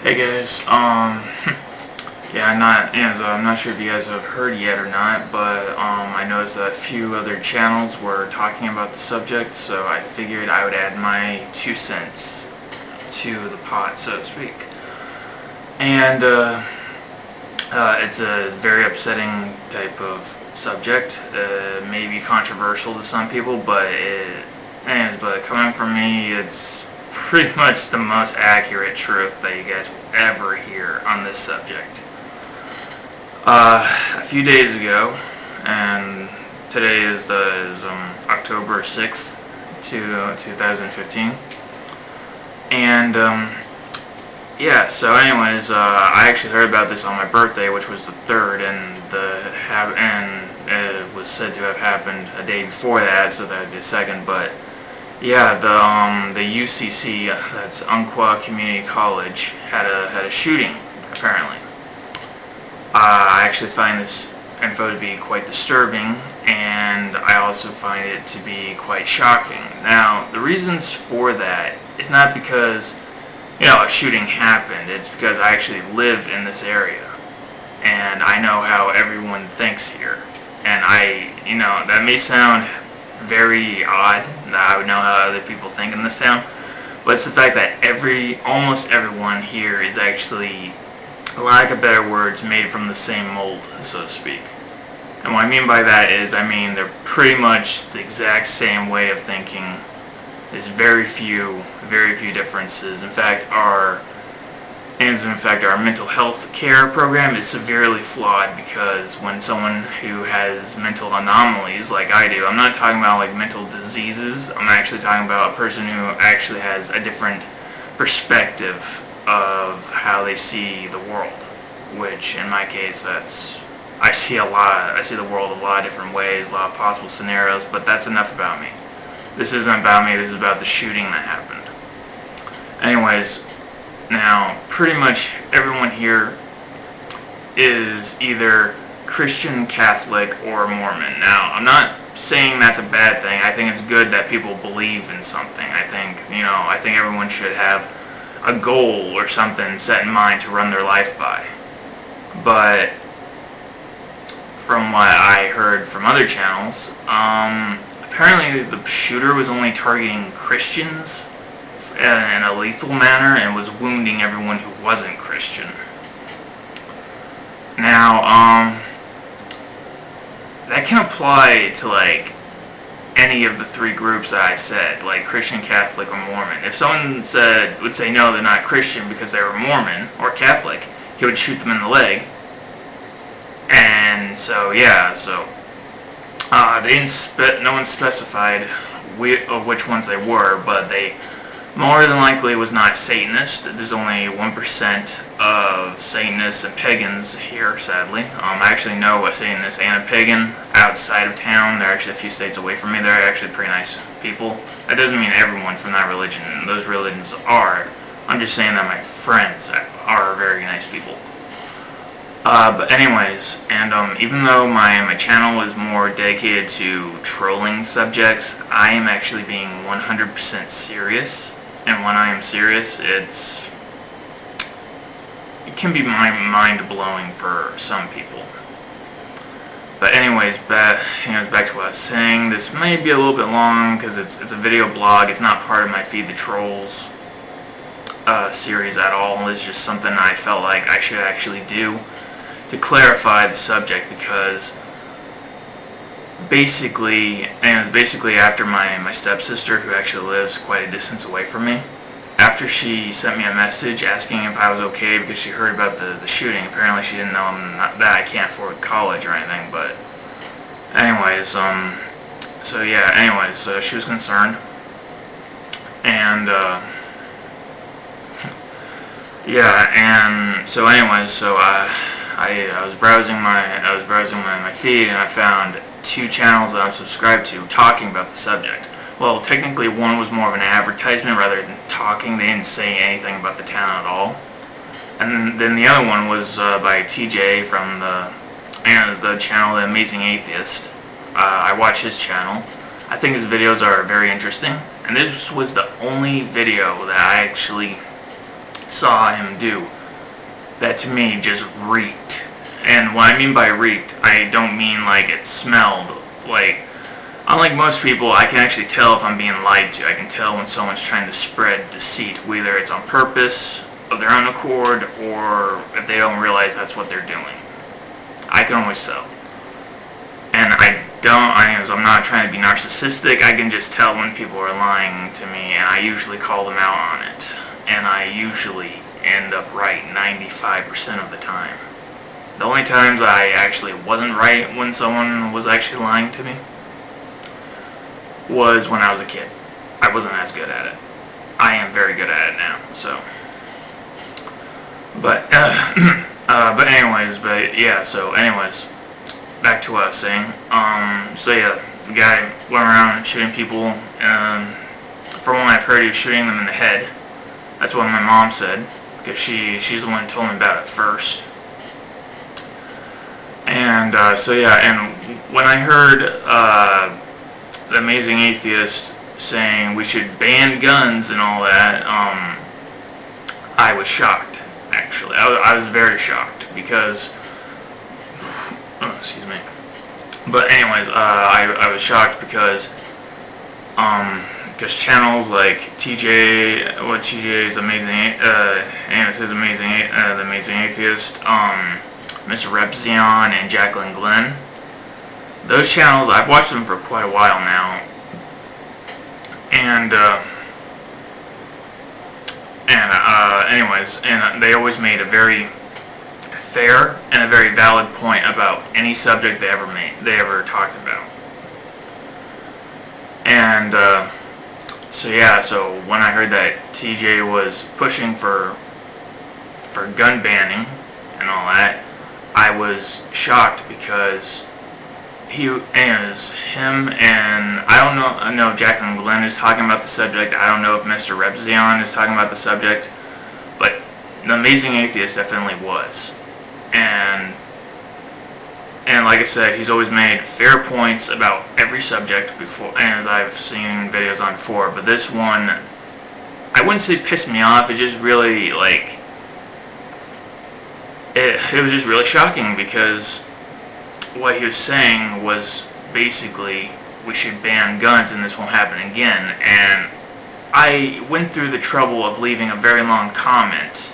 Hey guys, yeah, I'm not sure if you guys have heard yet or not, but I noticed that a few other channels were talking about the subject, so I figured I would add my 2 cents to the pot, so to speak. And it's a very upsetting type of subject. May be controversial to some people, but but coming from me, it's pretty much the most accurate truth that you guys will ever hear on this subject. A few days ago, and today is October 6th, 2015, and yeah. So, anyways, I actually heard about this on my birthday, which was the 3rd, and it was said to have happened a day before that, so that would be the 2nd, but. Yeah, the UCC, that's Umpqua Community College, had a shooting, apparently. I actually find this info to be quite disturbing, and I also find it to be quite shocking. Now, the reasons for that is not because, a shooting happened. It's because I actually live in this area, and I know how everyone thinks here. And that may sound very odd that I would know how other people think in this town, but it's the fact that almost everyone here is actually, for lack of better words, made from the same mold, so to speak. And what I mean by that is, they're pretty much the exact same way of thinking. There's very few differences. In fact, our mental health care program is severely flawed, because when someone who has mental anomalies like I do, I'm not talking about like mental diseases, I'm actually talking about a person who actually has a different perspective of how they see the world, which in my case, I see the world a lot of different ways, a lot of possible scenarios, but that's enough about me. This isn't about me, this is about the shooting that happened. Anyways, now, pretty much everyone here is either Christian, Catholic, or Mormon. Now, I'm not saying that's a bad thing. I think it's good that people believe in something. I think everyone should have a goal or something set in mind to run their life by. But from what I heard from other channels, apparently the shooter was only targeting Christians in a lethal manner and was wounding everyone who wasn't Christian. Now, that can apply to like any of the 3 groups that I said, like Christian, Catholic, or Mormon. If someone would say no, they're not Christian because they were Mormon or Catholic, he would shoot them in the leg. And so no one specified which ones they were, but they more than likely was not Satanist. There's only 1% of Satanists and pagans here, sadly. I actually know a Satanist and a pagan outside of town. They're actually a few states away from me. They're actually pretty nice people. That doesn't mean everyone's from that religion. Those religions are. I'm just saying that my friends are very nice people. But anyways, and even though my channel is more dedicated to trolling subjects, I am actually being 100% serious. And when I am serious, it can be mind-blowing for some people. But anyways, back to what I was saying. This may be a little bit long because it's a video blog. It's not part of my Feed the Trolls series at all. It's just something I felt like I should actually do to clarify the subject, because basically after my stepsister, who actually lives quite a distance away from me, after she sent me a message asking if I was okay because she heard about the shooting. Apparently she didn't know that I can't afford college or anything, but anyways, so she was concerned, and I was browsing my feed, and I found 2 channels that I'm subscribed to talking about the subject. Well, technically one was more of an advertisement rather than talking. They didn't say anything about the town at all. And then the other one was by TJ from the channel The Amazing Atheist. I watch his channel. I think his videos are very interesting. And this was the only video that I actually saw him do that to me just reeked. And what I mean by reeked, I don't mean like it smelled. Like, unlike most people, I can actually tell if I'm being lied to. I can tell when someone's trying to spread deceit, whether it's on purpose, of their own accord, or if they don't realize that's what they're doing. I can always tell. And I'm not trying to be narcissistic. I can just tell when people are lying to me, and I usually call them out on it. And I usually end up right 95% of the time. The only times I actually wasn't right when someone was actually lying to me was when I was a kid. I wasn't as good at it. I am very good at it now, so. But anyways, back to what I was saying. The guy went around shooting people, from what I've heard, he was shooting them in the head. That's what my mom said, because she's the one who told me about it first. And and when I heard the Amazing Atheist saying we should ban guns and all that, I was shocked, actually. I was very shocked, because, excuse me. But anyways, I was shocked because channels like TJ's Amazing, The Amazing Atheist, Mr. Repzion, and Jacqueline Glenn, those channels, I've watched them for quite a while now, and they always made a very fair and a very valid point about any subject they ever talked about. And so when I heard that TJ was pushing for gun banning and all that, I was shocked, because him and I know if Jacqueline Glenn is talking about the subject. I don't know if Mr. Repzion is talking about the subject, but the Amazing Atheist definitely was. And like I said, he's always made fair points about every subject before, and as I've seen videos on before. But this one, I wouldn't say pissed me off. It just really, like, it was just really shocking, because what he was saying was basically we should ban guns and this won't happen again. And I went through the trouble of leaving a very long comment,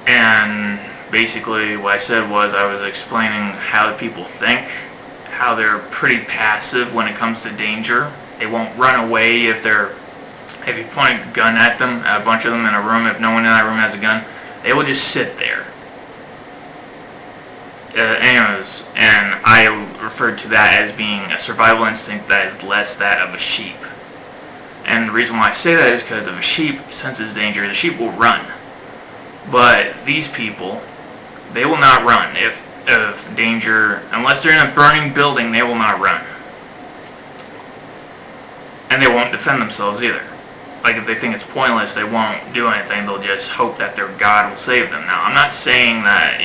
and basically what I said was I was explaining how the people think, how they're pretty passive when it comes to danger. They won't run away if you point a gun at them, a bunch of them in a room. If no one in that room has a gun, they will just sit there. Anyways, and I referred to that as being a survival instinct that is less that of a sheep. And the reason why I say that is because if a sheep senses danger, the sheep will run. But these people, they will not run if danger, unless they're in a burning building, they will not run. And they won't defend themselves either. Like, if they think it's pointless, they won't do anything. They'll just hope that their God will save them. Now, I'm not saying that,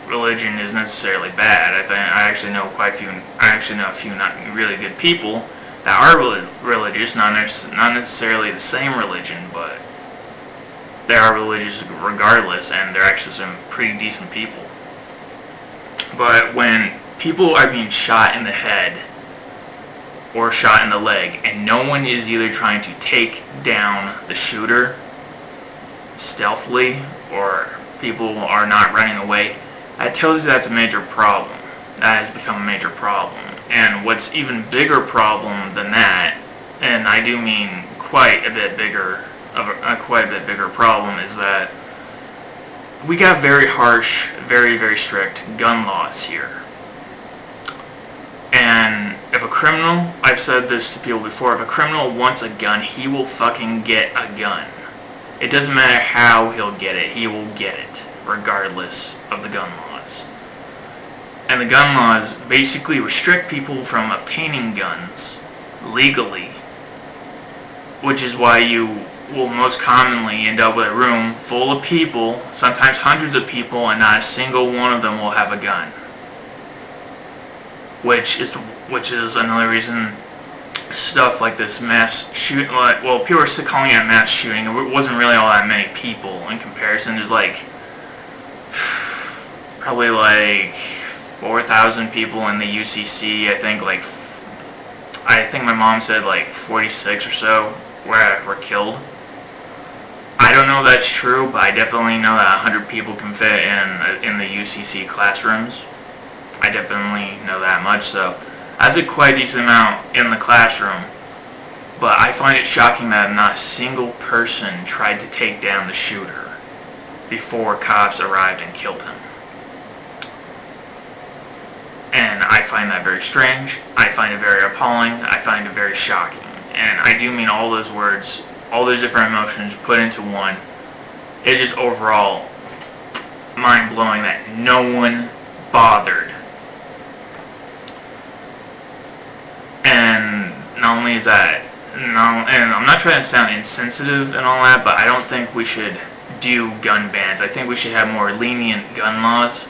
religion is necessarily bad. I actually know a few not really good people that are religious, not necessarily the same religion, but they are religious regardless, and they're actually some pretty decent people. But when people are being shot in the head or shot in the leg, and no one is either trying to take down the shooter stealthily, or people are not running away, that tells you that's a major problem. That has become a major problem. And what's even bigger problem than that, and I do mean quite a bit bigger problem, is that we got very harsh, very, very strict gun laws here. And if a criminal, I've said this to people before, if a criminal wants a gun, he will fucking get a gun. It doesn't matter how he'll get it, he will get it, regardless of the gun laws. And the gun laws basically restrict people from obtaining guns legally, which is why you will most commonly end up with a room full of people, sometimes hundreds of people, and not a single one of them will have a gun. Which is another reason stuff like this mass shooting. Well, people are still calling it a mass shooting. It wasn't really all that many people in comparison. There's like probably like 4,000 people in the UCC. I think my mom said like 46 or so were killed. I don't know if that's true, but I definitely know that 100 people can fit in the UCC classrooms. I definitely know that much, so that's a quite decent amount in the classroom. But I find it shocking that not a single person tried to take down the shooter before cops arrived and killed him. And I find that very strange. I find it very appalling. I find it very shocking. And I do mean all those words, all those different emotions put into one. It's just overall mind-blowing that no one bothered. And not only is that, and I'm not trying to sound insensitive and all that, but I don't think we should do gun bans. I think we should have more lenient gun laws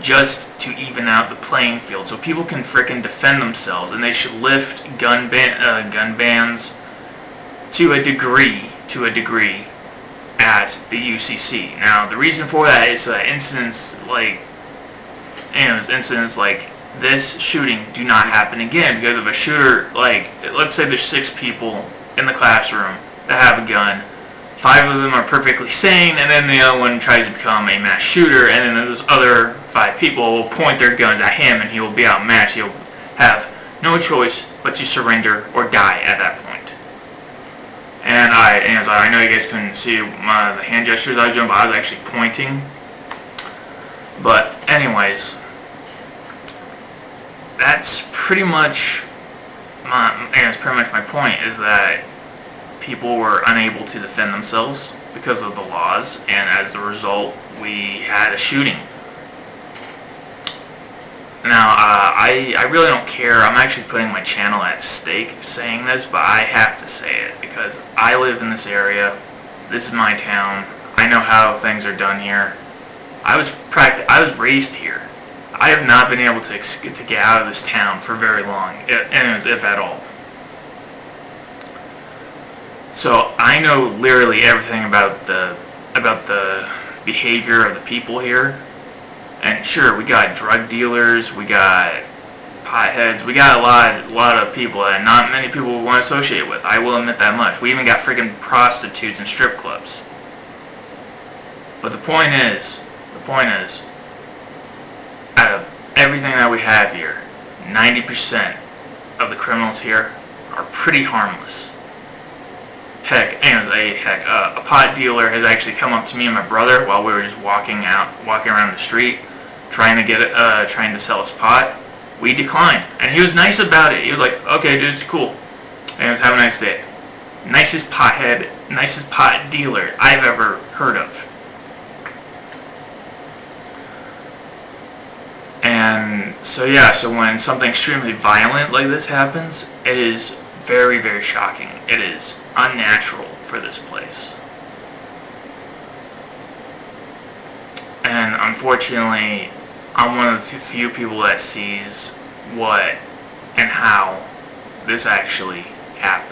just to even out the playing field so people can frickin' defend themselves, and they should lift gun bans to a degree at the UCC. Now, the reason for that is that incidents like this shooting do not happen again, because if a shooter, like, let's say there's 6 people in the classroom that have a gun, 5 of them are perfectly sane, and then the other one tries to become a mass shooter, and then those other 5 people will point their guns at him, and he will be outmatched. He'll have no choice but to surrender or die at that point. And I know you guys couldn't see the hand gestures I was doing, but I was actually pointing. But anyways, that's pretty much my point, is that people were unable to defend themselves because of the laws, and as a result, we had a shooting. Now, I really don't care. I'm actually putting my channel at stake saying this, but I have to say it because I live in this area. This is my town. I know how things are done here. I was raised here. I have not been able to get out of this town for very long, if at all. So I know literally everything about the behavior of the people here. And sure, we got drug dealers, we got potheads, we got a lot of people that not many people would want to associate with. I will admit that much. We even got freaking prostitutes and strip clubs. But the point is, out of everything that we have here, 90% of the criminals here are pretty harmless. Heck, a pot dealer has actually come up to me and my brother while we were just walking around the street, trying to sell us pot. We declined, and he was nice about it. He was like, "Okay, dude, it's cool," and he was, "Have a nice day." Nicest pot dealer I've ever heard of. And so when something extremely violent like this happens, it is very, very shocking. It is unnatural for this place. And unfortunately, I'm one of the few people that sees what and how this actually happened.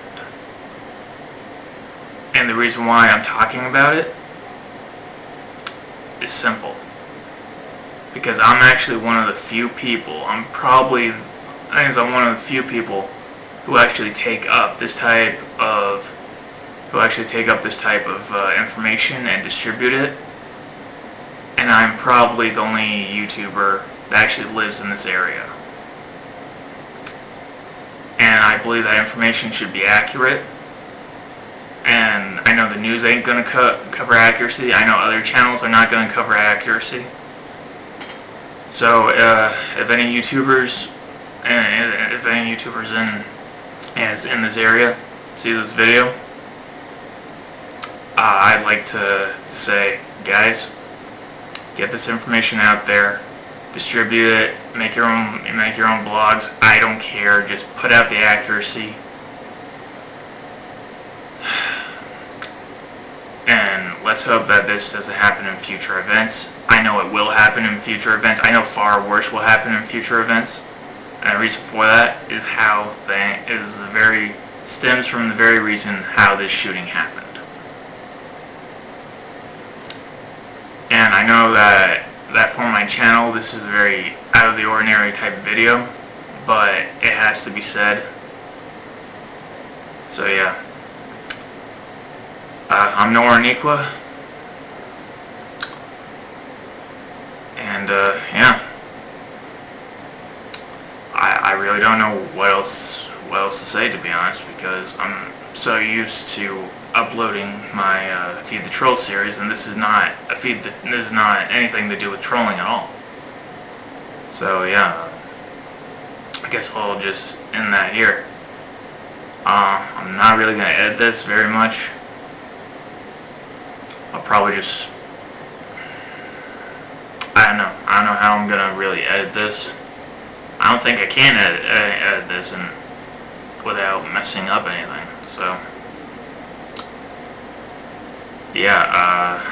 And the reason why I'm talking about it is simple. Because I'm actually one of the few people, I'm one of the few people who actually take up this type of information and distribute it. And I'm probably the only YouTuber that actually lives in this area. And I believe that information should be accurate. And I know the news ain't going to cover accuracy. I know other channels are not going to cover accuracy. So if any YouTubers in this area see this video, I'd like to say, guys, get this information out there, distribute it, make your own blogs. I don't care. Just put out the accuracy. And let's hope that this doesn't happen in future events. I know it will happen in future events. I know far worse will happen in future events. And And the reason for that stems from the very reason how this shooting happened. And I know that for my channel, this is a very out of the ordinary type of video, but it has to be said. So yeah, I'm Nora, and yeah, I really don't know what else to say, to be honest, because I'm so used to uploading my Feed the Troll series, and this is not anything to do with trolling at all. So yeah, I guess I'll just end that here. I'm not really going to edit this very much. I'll probably just, I don't know how I'm going to really edit this. I don't think I can edit this without messing up anything. So yeah,